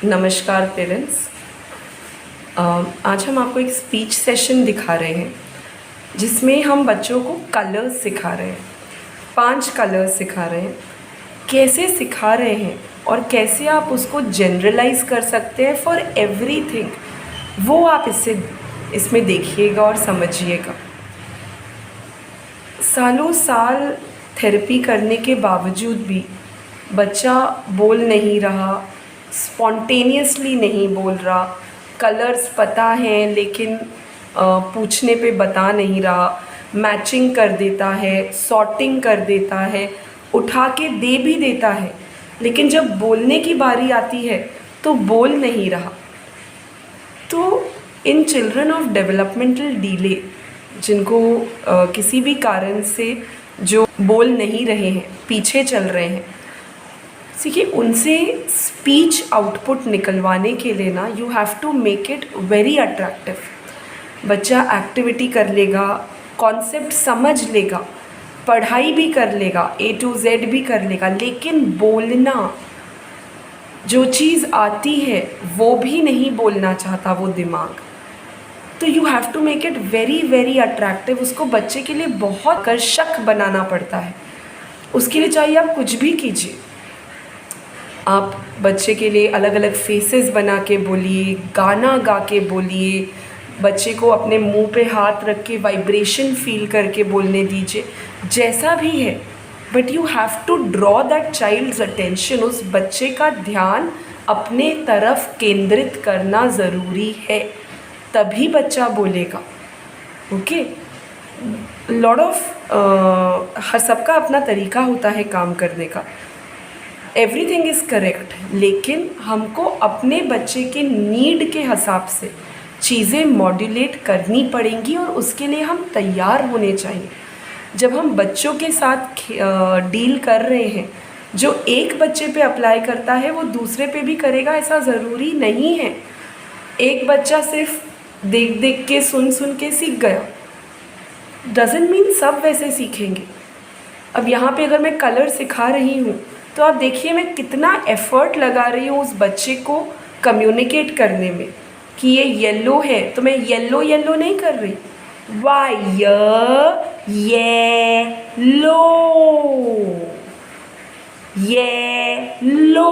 नमस्कार पेरेंट्स। आज हम आपको एक स्पीच सेशन दिखा रहे हैं जिसमें हम बच्चों को कलर्स सिखा रहे हैं। 5 कलर्स सिखा रहे हैं। कैसे सिखा रहे हैं और कैसे आप उसको जनरलाइज कर सकते हैं फॉर एवरीथिंग, वो आप इसमें देखिएगा और समझिएगा। सालों साल थेरेपी करने के बावजूद भी बच्चा बोल नहीं रहा, स्पॉन्टेनियसली नहीं बोल रहा, कलर्स पता हैं लेकिन पूछने पे बता नहीं रहा, मैचिंग कर देता है, सॉर्टिंग कर देता है, उठा के दे भी देता है, लेकिन जब बोलने की बारी आती है तो बोल नहीं रहा। तो in children of developmental delay, जिनको किसी भी कारण से जो बोल नहीं रहे हैं, पीछे चल रहे हैं, देखिए उनसे स्पीच आउटपुट निकलवाने के लिए ना you have to make it very attractive. बच्चा एक्टिविटी कर लेगा, कॉन्सेप्ट समझ लेगा, पढ़ाई भी कर लेगा, A to Z भी कर लेगा, लेकिन बोलना, जो चीज़ आती है वो भी नहीं बोलना चाहता वो दिमाग। तो you have to make it very very attractive. उसको बच्चे के लिए बहुत आकर्षक बनाना पड़ता है। उसके लिए चाहिए आप कुछ भी कीजिए। आप बच्चे के लिए अलग अलग फेसेस बना के बोलिए, गाना गा के बोलिए, बच्चे को अपने मुंह पे हाथ रख के वाइब्रेशन फील करके बोलने दीजिए, जैसा भी है। But you have to draw that child's attention. उस बच्चे का ध्यान अपने तरफ केंद्रित करना ज़रूरी है, तभी बच्चा बोलेगा। ओके, लॉट ऑफ हर सबका अपना तरीका होता है काम करने का। एवरीथिंग इज़ करेक्ट, लेकिन हमको अपने बच्चे के नीड के हिसाब से चीज़ें मॉड्यूलेट करनी पड़ेंगी और उसके लिए हम तैयार होने चाहिए। जब हम बच्चों के साथ डील कर रहे हैं, जो एक बच्चे पे अप्लाई करता है वो दूसरे पे भी करेगा, ऐसा ज़रूरी नहीं है। एक बच्चा सिर्फ देख देख के सुन के सीख गया, डजंट मीन सब वैसे सीखेंगे। अब यहाँ पे अगर मैं कलर सिखा रही हूँ तो आप देखिए मैं कितना एफ़र्ट लगा रही हूँ उस बच्चे को कम्युनिकेट करने में कि ये येलो है तो मैं येलो येलो नहीं कर रही, येलो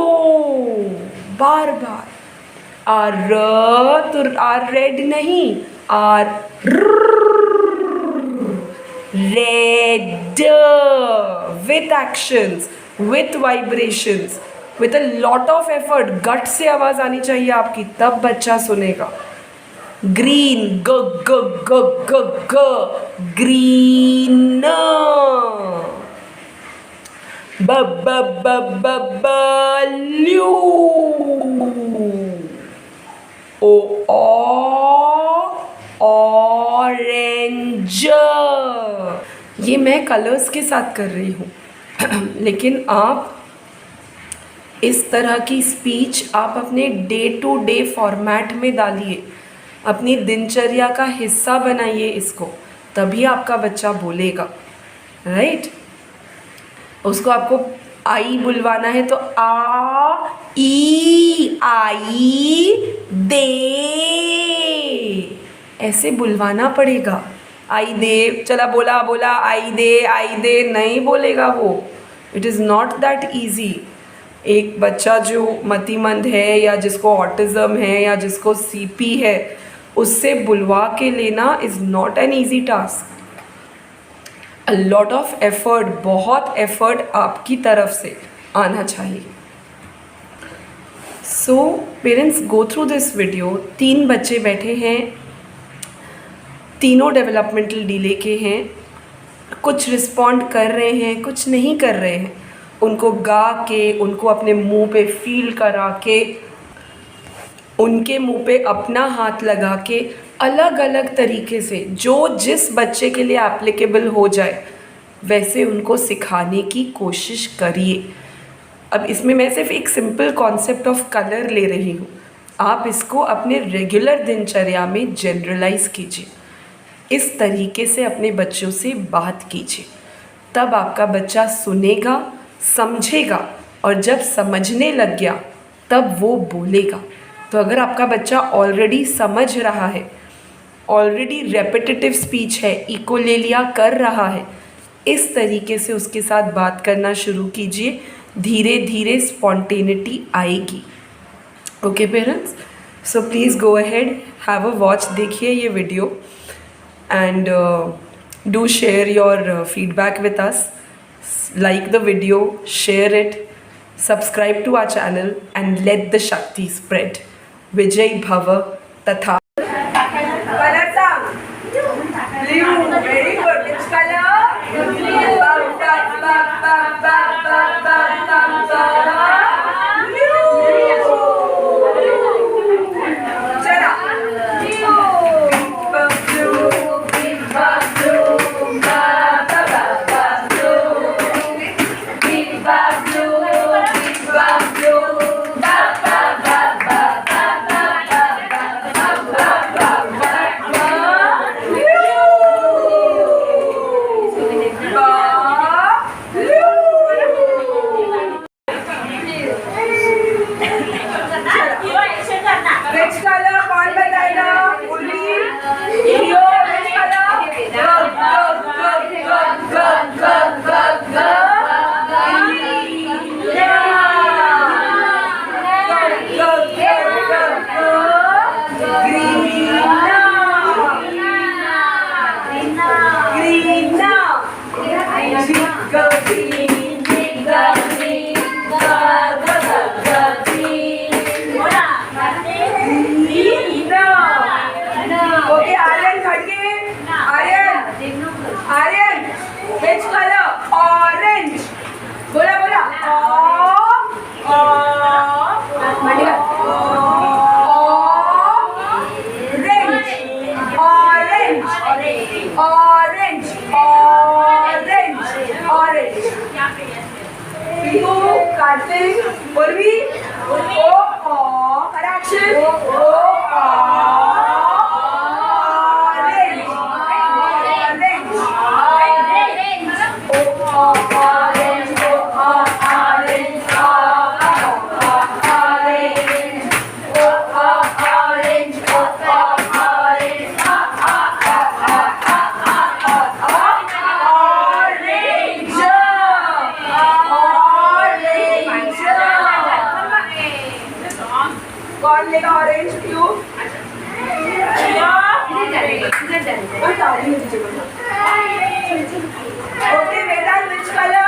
बार बार। आर तो आर रेड नहीं, R red, with actions, with vibrations, with a lot of effort, गट से आवाज़ आनी चाहिए आपकी, तब बच्चा सुनेगा। ग्रीन, ग ग ग ग ग, ग्रीन। ब ब ब ब ब्लू। ओ ऑरेंज। ये मैं कलर्स के साथ कर रही हूँ, लेकिन आप इस तरह की स्पीच आप अपने डे टू डे फॉर्मेट में डालिए, अपनी दिनचर्या का हिस्सा बनाइए इसको, तभी आपका बच्चा बोलेगा। राइट? उसको आपको आई बुलवाना है तो आ ई आई दे ऐसे बुलवाना पड़ेगा। आई दे, चला बोला बोला आई दे नहीं बोलेगा वो। It is not that easy. एक बच्चा जो मतिमंद है या जिसको ऑटिज़म है या जिसको सीपी है, उससे बुलवा के लेना is not an easy task. A lot of effort, बहुत एफर्ट आपकी तरफ से आना चाहिए। So parents, go through this video. 3 बच्चे बैठे हैं, तीनों डेवलपमेंटल डिले के हैं, कुछ रिस्पॉन्ड कर रहे हैं, कुछ नहीं कर रहे हैं। उनको गा के, उनको अपने मुंह पे फील करा के, उनके मुंह पे अपना हाथ लगा के, अलग अलग तरीके से जो जिस बच्चे के लिए एप्लीकेबल हो जाए वैसे उनको सिखाने की कोशिश करिए। अब इसमें मैं सिर्फ एक सिंपल कॉन्सेप्ट ऑफ कलर ले रही हूँ, आप इसको अपने रेगुलर दिनचर्या में जनरलाइज कीजिए। इस तरीके से अपने बच्चों से बात कीजिए, तब आपका बच्चा सुनेगा, समझेगा, और जब समझने लग गया तब वो बोलेगा। तो अगर आपका बच्चा ऑलरेडी समझ रहा है, ऑलरेडी रेपिटेटिव स्पीच है, इकोलेलिया कर रहा है, इस तरीके से उसके साथ बात करना शुरू कीजिए, धीरे धीरे स्पॉन्टेनिटी आएगी। Okay parents, so please go ahead, have a watch, देखिए ये video and do share your feedback with us, like the video, share it, subscribe to our channel and let the Shakti spread. Vijay Bhava Tatha. Color song. Blue. Very good. Which color? Blue. Okay, Vedant, which color?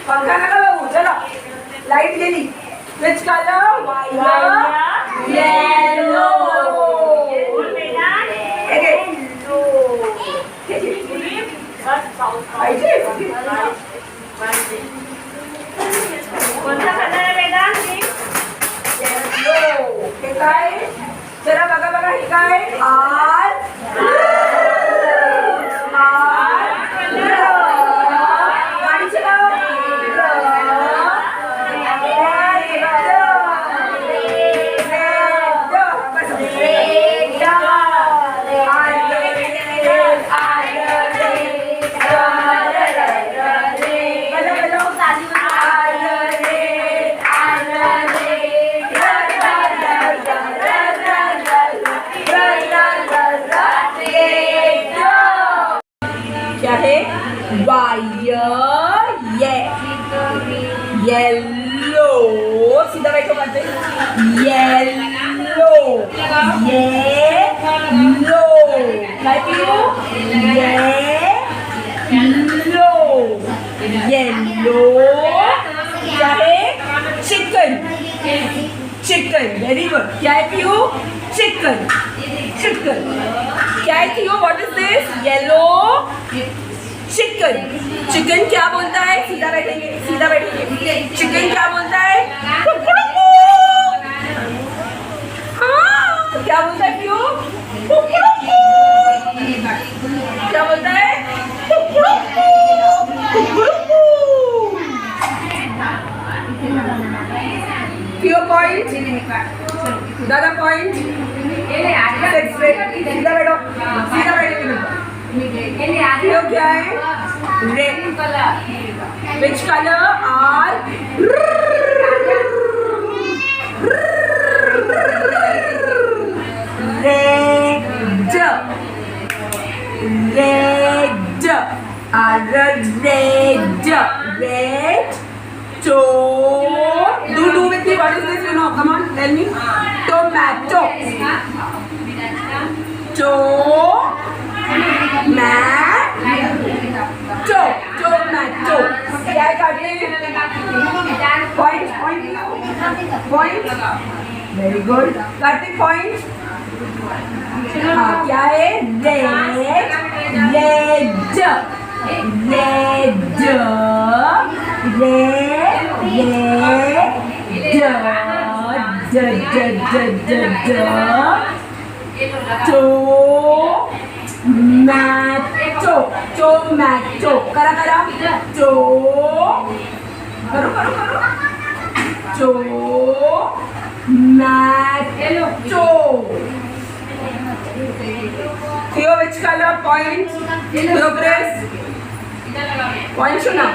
पंखा नका बघू, चला light गेली. Which color? Yellow. कोणता colour आहे वेदांत? Yellow. हे काय? जरा बघा बघा, हे काय? येलो. सीधा बैठो करते. येलो. येलो. काय पिऊ? येलो. Chicken, very good. क्या है पियो? चिकन. चिकन. क्या है पियो? What is this? Yellow chicken. Chicken क्या बोलता है? सीधा बैठेंगे, सीधा बैठेंगे. चिकन क्या बोलता है? हाँ, क्या बोलता है पियो? क्या बोलता है? पियो पॉइंट, दादा पॉइंट. सीधा बैठो, सीधा बैठेंगे. पियो क्या है? Red. Which colour are? Red. Red. Red. Red. Do with me. What is this? You know. Come on. Tell me. Tomato. Tomato. क्या काटने? Point. Point. Very good. Cutting point. हाँ, क्या है? Red. Tomato. करा. करो. Tomato. Theo, which color? Point. Progress. Point सुना.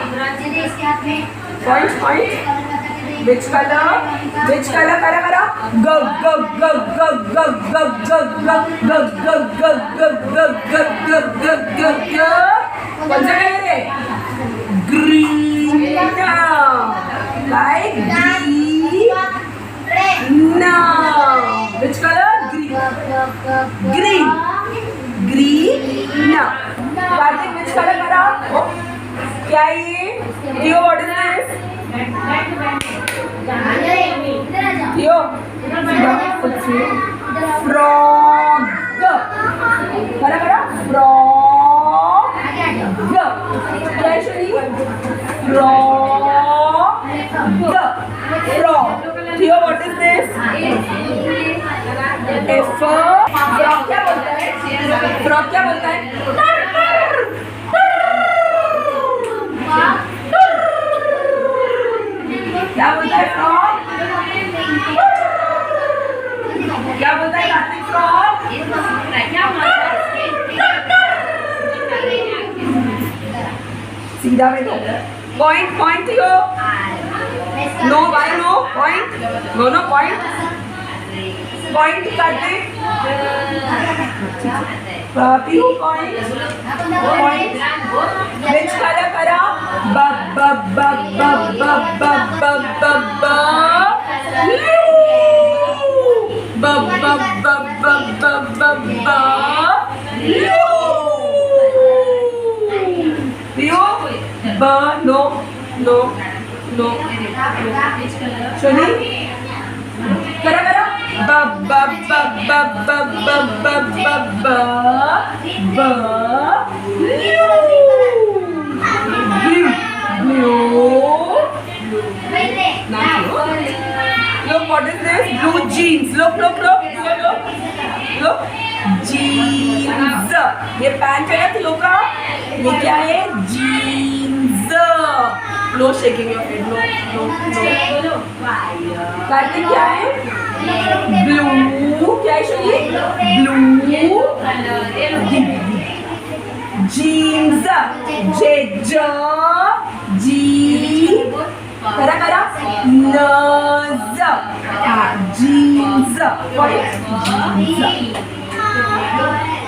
Point. Which color? करा. Go. कौन सा कलर है? Green. Like green. Which color? Green. Kartik, which color करा? क्या ये? Theo, what is this? Theo, frog. करा. Frog. क्या है Shani? Frog. Theo, what is this? Frog क्या बोलता है? Frog क्या बोलता है? क्या बोलता है frog? क्या बोलता है कार्तिक frog? सीधा बैठो. Point Theo. No, why no? Point. No, point. Point करते. पियो point. Which color करा? पियो. No. सुनी. करा. Look, what is this? Blue jeans. Look. Jeans. ये पैंट है ना लोग का? ये क्या है? Jeans. No shaking your head. No. Kartik क्या है? Blue. क्या है शनी? Blue. Jeans. करा. Nose. Jeans.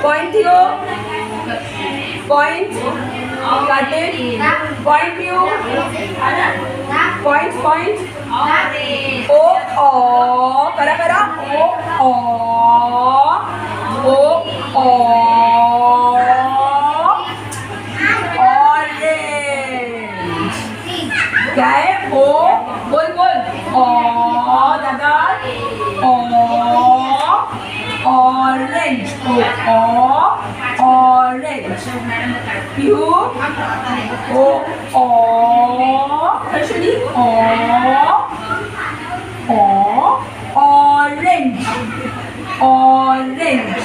Point Theo. Point. Cut it. Point Theo. Point. O. करा. O. Orange. क्या है? O. बोल. दादा. Orange. Pihu. Ashwini. Orange. Orange.